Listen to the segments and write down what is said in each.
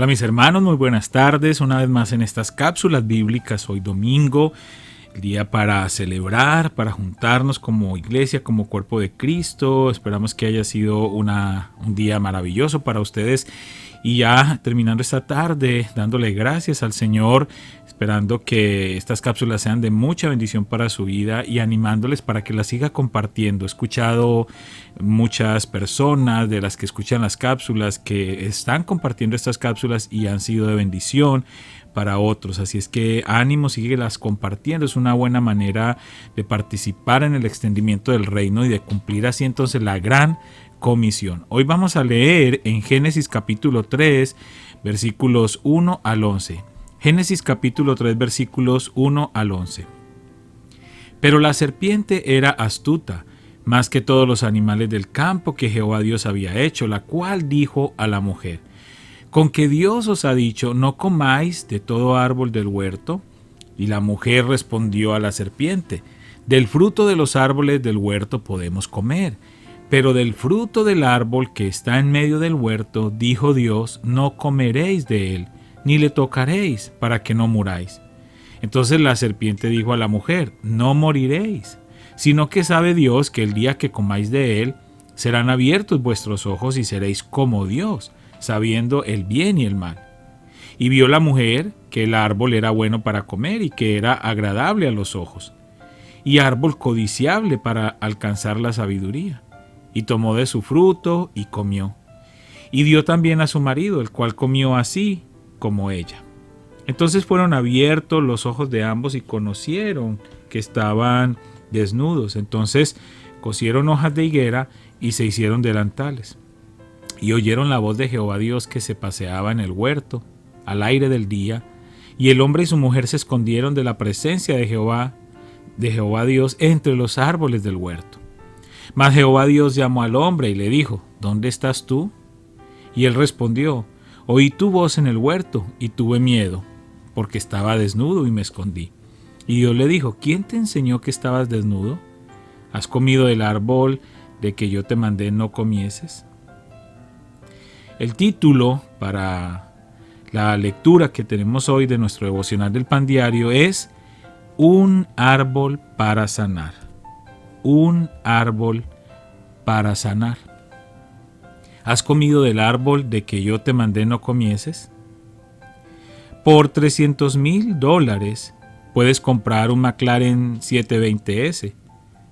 Hola mis hermanos, muy buenas tardes. Una vez más en estas cápsulas bíblicas, hoy domingo, el día para celebrar, para juntarnos como iglesia, como cuerpo de Cristo. Esperamos que haya sido un día maravilloso para ustedes. Y ya terminando esta tarde, dándole gracias al Señor, esperando que estas cápsulas sean de mucha bendición para su vida y animándoles para que las siga compartiendo. He escuchado muchas personas de las que escuchan las cápsulas que están compartiendo estas cápsulas y han sido de bendición para otros. Así es que ánimo, síguelas compartiendo. Es una buena manera de participar en el extendimiento del reino y de cumplir así entonces la gran comisión. Hoy vamos a leer en Génesis capítulo 3, versículos 1 al 11. Génesis capítulo 3, versículos 1 al 11. Pero la serpiente era astuta, más que todos los animales del campo que Jehová Dios había hecho, la cual dijo a la mujer: ¿con que Dios os ha dicho, no comáis de todo árbol del huerto? Y la mujer respondió a la serpiente: del fruto de los árboles del huerto podemos comer, pero del fruto del árbol que está en medio del huerto, dijo Dios, no comeréis de él, ni le tocaréis, para que no muráis. Entonces la serpiente dijo a la mujer: no moriréis, sino que sabe Dios que el día que comáis de él, serán abiertos vuestros ojos y seréis como Dios, sabiendo el bien y el mal. Y vio la mujer que el árbol era bueno para comer y que era agradable a los ojos, y árbol codiciable para alcanzar la sabiduría. Y tomó de su fruto y comió. Y dio también a su marido, el cual comió así como ella. Entonces fueron abiertos los ojos de ambos y conocieron que estaban desnudos. Entonces cosieron hojas de higuera y se hicieron delantales. Y oyeron la voz de Jehová Dios que se paseaba en el huerto, al aire del día. Y el hombre y su mujer se escondieron de la presencia de Jehová Dios entre los árboles del huerto. Mas Jehová Dios llamó al hombre y le dijo: ¿dónde estás tú? Y él respondió: oí tu voz en el huerto y tuve miedo, porque estaba desnudo y me escondí. Y Dios le dijo: ¿quién te enseñó que estabas desnudo? ¿Has comido del árbol de que yo te mandé no comieses? El título para la lectura que tenemos hoy de nuestro devocional del Pan Diario es Un árbol para sanar. Un árbol para sanar. ¿Has comido del árbol de que yo te mandé no comieses? Por $300,000 puedes comprar un McLaren 720S.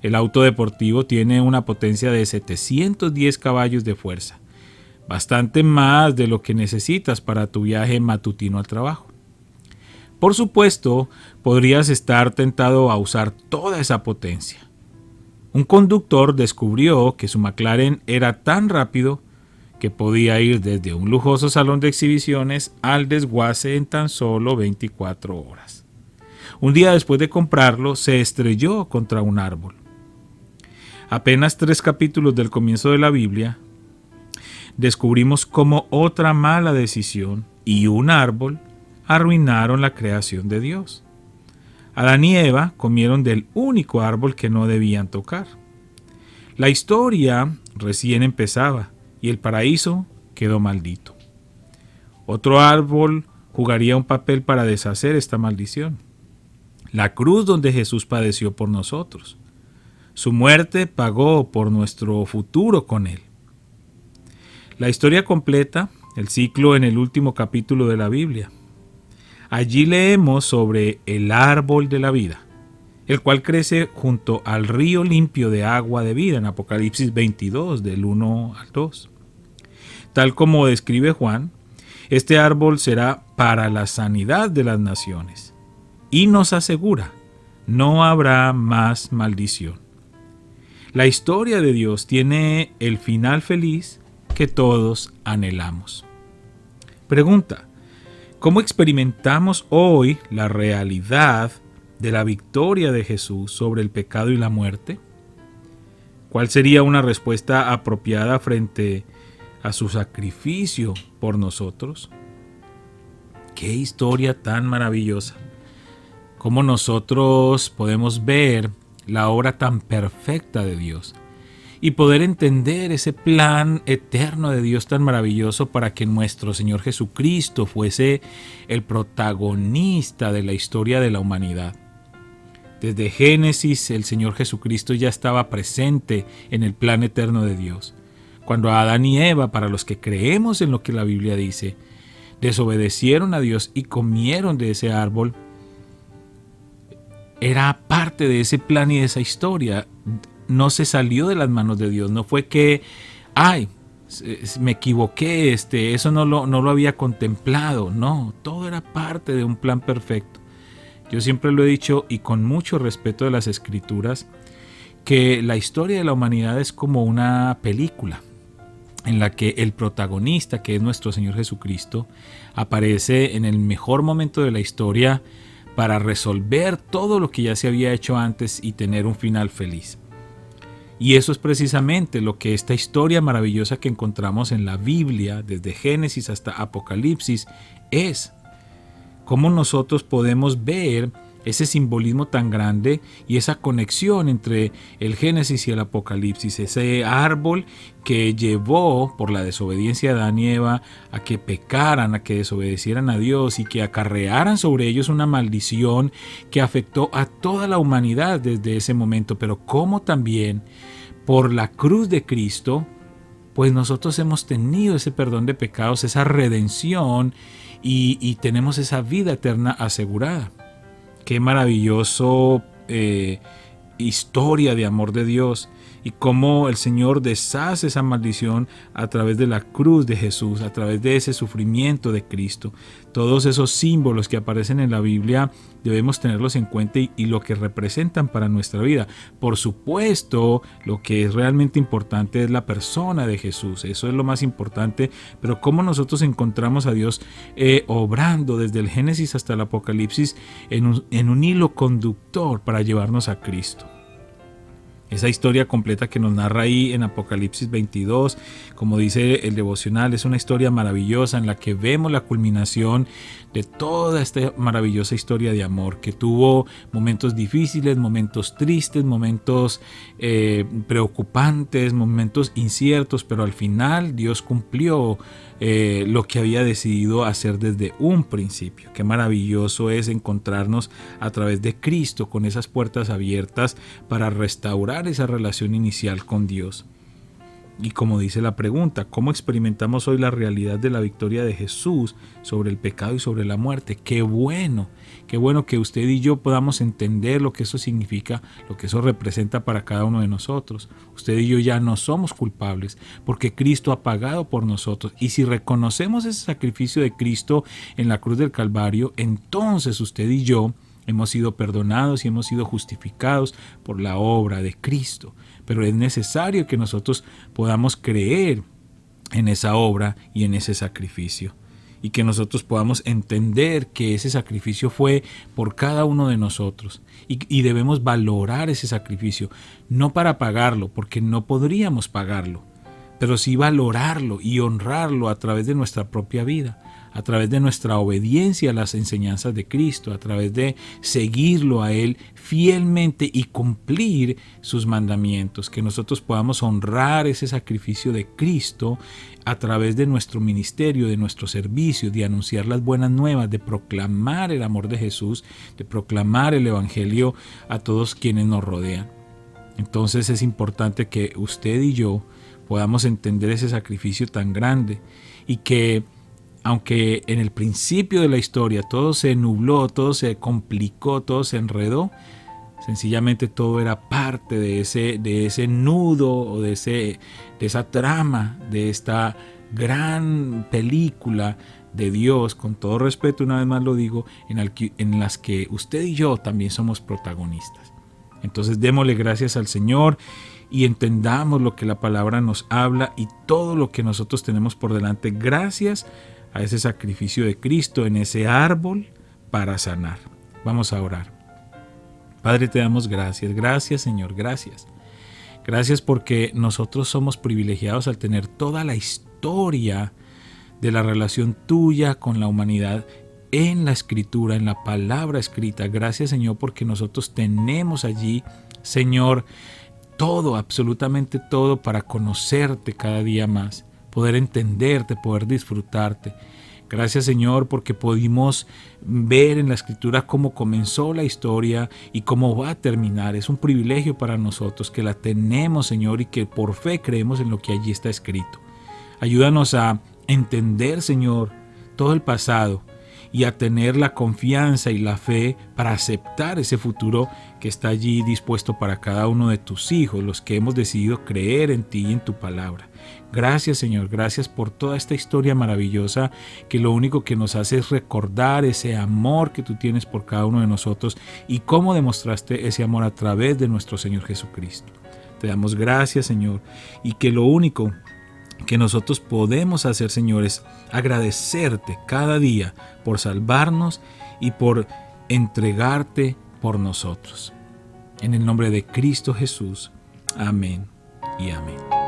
El auto deportivo tiene una potencia de 710 caballos de fuerza, bastante más de lo que necesitas para tu viaje matutino al trabajo. Por supuesto, podrías estar tentado a usar toda esa potencia. Un conductor descubrió que su McLaren era tan rápido que podía ir desde un lujoso salón de exhibiciones al desguace en tan solo 24 horas. Un día después de comprarlo, se estrelló contra un árbol. Apenas 3 capítulos del comienzo de la Biblia, descubrimos cómo otra mala decisión y un árbol arruinaron la creación de Dios. Adán y Eva comieron del único árbol que no debían tocar. La historia recién empezaba y el paraíso quedó maldito. Otro árbol jugaría un papel para deshacer esta maldición: la cruz donde Jesús padeció por nosotros. Su muerte pagó por nuestro futuro con él. La historia completa el ciclo en el último capítulo de la Biblia. Allí leemos sobre el árbol de la vida, el cual crece junto al río limpio de agua de vida en Apocalipsis 22, del 1 al 2. Tal como describe Juan, este árbol será para la sanidad de las naciones y nos asegura: no habrá más maldición. La historia de Dios tiene el final feliz que todos anhelamos. Pregunta: ¿cómo experimentamos hoy la realidad de la victoria de Jesús sobre el pecado y la muerte? ¿Cuál sería una respuesta apropiada frente a su sacrificio por nosotros? ¡Qué historia tan maravillosa! ¿Cómo nosotros podemos ver la obra tan perfecta de Dios y poder entender ese plan eterno de Dios tan maravilloso para que nuestro Señor Jesucristo fuese el protagonista de la historia de la humanidad. Desde Génesis, el Señor Jesucristo ya estaba presente en el plan eterno de Dios. Cuando Adán y Eva, para los que creemos en lo que la Biblia dice, desobedecieron a Dios y comieron de ese árbol, era parte de ese plan y de esa historia. No se salió de las manos de Dios. No fue que, me equivoqué, eso no lo había contemplado. No, todo era parte de un plan perfecto. Yo siempre lo he dicho, y con mucho respeto de las Escrituras, que la historia de la humanidad es como una película en la que el protagonista, que es nuestro Señor Jesucristo, aparece en el mejor momento de la historia para resolver todo lo que ya se había hecho antes y tener un final feliz. Y eso es precisamente lo que esta historia maravillosa que encontramos en la Biblia, desde Génesis hasta Apocalipsis, es. Cómo nosotros podemos ver ese simbolismo tan grande y esa conexión entre el Génesis y el Apocalipsis, ese árbol que llevó por la desobediencia de Adán y Eva a que pecaran, a que desobedecieran a Dios y que acarrearan sobre ellos una maldición que afectó a toda la humanidad desde ese momento, pero como también por la cruz de Cristo, pues nosotros hemos tenido ese perdón de pecados, esa redención y tenemos esa vida eterna asegurada. Qué maravilloso historia de amor de Dios y cómo el Señor deshace esa maldición a través de la cruz de Jesús, a través de ese sufrimiento de Cristo. Todos esos símbolos que aparecen en la Biblia debemos tenerlos en cuenta y lo que representan para nuestra vida. Por supuesto, lo que es realmente importante es la persona de Jesús, eso es lo más importante, pero cómo nosotros encontramos a Dios obrando desde el Génesis hasta el Apocalipsis en un hilo conductor para llevarnos a Cristo. Esa historia completa que nos narra ahí en Apocalipsis 22, como dice el devocional, es una historia maravillosa en la que vemos la culminación de toda esta maravillosa historia de amor que tuvo momentos difíciles, momentos tristes, momentos preocupantes, momentos inciertos, pero al final Dios cumplió lo que había decidido hacer desde un principio. Qué maravilloso es encontrarnos a través de Cristo con esas puertas abiertas para restaurar esa relación inicial con Dios. Y como dice la pregunta, ¿cómo experimentamos hoy la realidad de la victoria de Jesús sobre el pecado y sobre la muerte? Qué bueno que usted y yo podamos entender lo que eso significa, lo que eso representa para cada uno de nosotros. Usted y yo ya no somos culpables porque Cristo ha pagado por nosotros. Y si reconocemos ese sacrificio de Cristo en la cruz del Calvario, entonces usted y yo hemos sido perdonados y hemos sido justificados por la obra de Cristo. Pero es necesario que nosotros podamos creer en esa obra y en ese sacrificio. Y que nosotros podamos entender que ese sacrificio fue por cada uno de nosotros. Y debemos valorar ese sacrificio, no para pagarlo, porque no podríamos pagarlo, pero sí valorarlo y honrarlo a través de nuestra propia vida, a través de nuestra obediencia a las enseñanzas de Cristo, a través de seguirlo a Él fielmente y cumplir sus mandamientos, que nosotros podamos honrar ese sacrificio de Cristo a través de nuestro ministerio, de nuestro servicio, de anunciar las buenas nuevas, de proclamar el amor de Jesús, de proclamar el Evangelio a todos quienes nos rodean. Entonces es importante que usted y yo podamos entender ese sacrificio tan grande y que aunque en el principio de la historia todo se nubló, todo se complicó, todo se enredó, sencillamente todo era parte de ese nudo o de esa trama, de esta gran película de Dios, con todo respeto, una vez más lo digo, en las que usted y yo también somos protagonistas. Entonces démosle gracias al Señor y entendamos lo que la palabra nos habla y todo lo que nosotros tenemos por delante gracias a ese sacrificio de Cristo en ese árbol para sanar. Vamos a orar. Padre, te damos gracias. Gracias, Señor, gracias. Gracias porque nosotros somos privilegiados al tener toda la historia de la relación tuya con la humanidad en la Escritura, en la palabra escrita. Gracias, Señor, porque nosotros tenemos allí, Señor, todo, absolutamente todo, para conocerte cada día más, poder entenderte, poder disfrutarte. Gracias, Señor, porque pudimos ver en la Escritura cómo comenzó la historia y cómo va a terminar. Es un privilegio para nosotros que la tenemos, Señor, y que por fe creemos en lo que allí está escrito. Ayúdanos a entender, Señor, todo el pasado y a tener la confianza y la fe para aceptar ese futuro que está allí dispuesto para cada uno de tus hijos, los que hemos decidido creer en ti y en tu palabra. Gracias, Señor, gracias por toda esta historia maravillosa que lo único que nos hace es recordar ese amor que tú tienes por cada uno de nosotros y cómo demostraste ese amor a través de nuestro Señor Jesucristo. Te damos gracias, Señor, y que lo único que nosotros podemos hacer, Señor, es agradecerte cada día por salvarnos y por entregarte por nosotros. En el nombre de Cristo Jesús. Amén y amén.